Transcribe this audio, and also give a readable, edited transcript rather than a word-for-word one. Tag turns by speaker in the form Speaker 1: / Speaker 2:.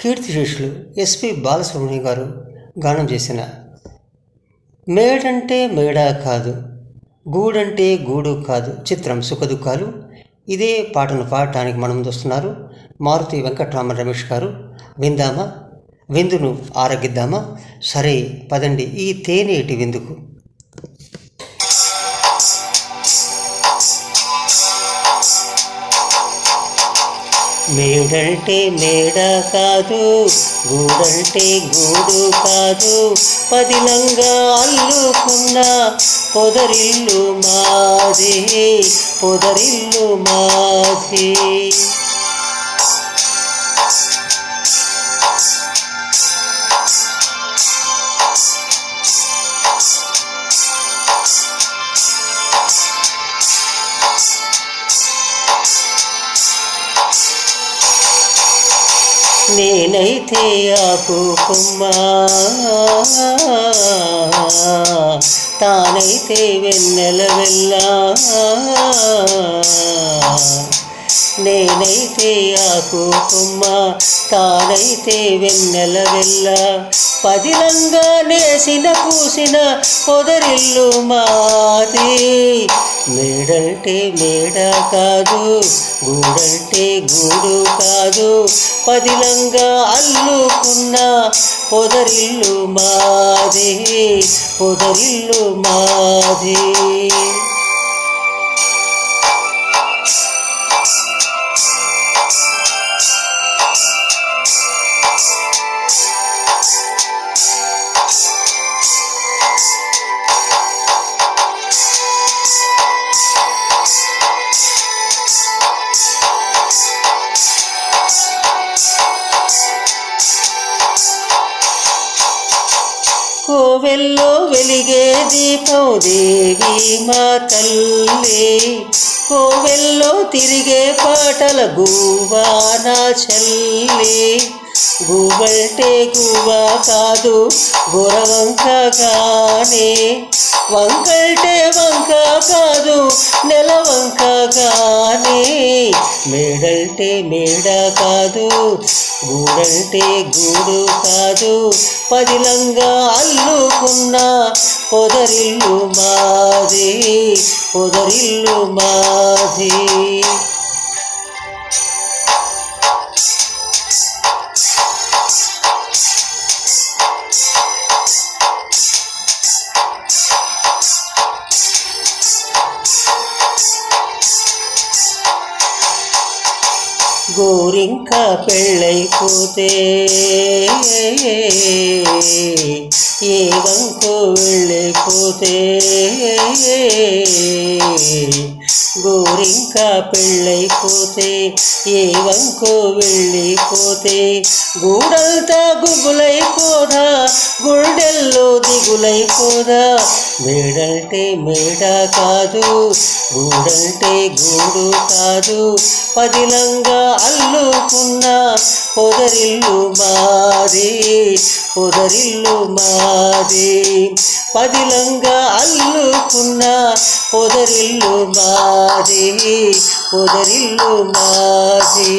Speaker 1: కీర్తిశేషులు ఎస్పి బాలసుబ్రహ్మణ్యం గారు గానం చేసిన మేడంటే మేడా కాదు, గూడంటే గూడు కాదు చిత్రం సుఖదుఖాలు. ఇదే పాటను పాడటానికి మన ముందు వస్తున్నారు మారుతి వెంకట్రామన్ రమేష్ గారు. విందామా, విందును ఆరగిద్దామా? సరే పదండి ఈ తేనేటి విందుకు. మేడంటే మేడ కాదు, గూడంటే గూడు కాదు, పదిలంగా అల్లుకున్న పొదరిల్లు మాదే, పొదరిల్లు మాదే. నేనైతే ఆకు కొమ్మ, తానైతే వెన్నెల వెళ్ళ. నేనైతే ఆకు కొమ్మ, తానైతే వెన్నెల వెళ్ళ. పదిలంగా నేసిన పూసిన పొదరిల్లు మాది. మేడంటే మేడ కాదు, గూడంటే గూడు కాదు, పదిలంగా అల్లుకున్న పొదరిల్లు మాది, పొదరిల్లు మాది. కోవెల్లో వెలిగే దీపం దేవి మా తల్లి, కోవెల్లో తిరిగే పాటల గువ్వా నా చెల్లి. గువ్వంటే గువ్వా కాదు, గొరవంక గానే, వంకంటే వంక కాదు, నెలవంక గానే. మేడంటే మేడ కాదు, గూడంటే గూడు కాదు, పదిలంగా అల్లుకున్న పొదరిల్లు మాది, పొదరిల్లు మాది. గోరింక పెళ్ళైపోతే ఏ వంకు వెళ్ళిపోతే, గోరింక పెళ్ళైపోతే ఏ వంకు వెళ్ళిపోతే, గూడంతా గుబులైపోదా, గుండెల్లో దిగులైపోదా. మేడంటే మేడ కాదు, గూడంటే గూడు కాదు, పదిలంగా అల్లుకున్న పొదరిల్లు మాది, పొదరిల్లు మాది. పదిలంగా అల్లుకున్న పొదరిల్లు మాది, పొదరిల్లు మాది.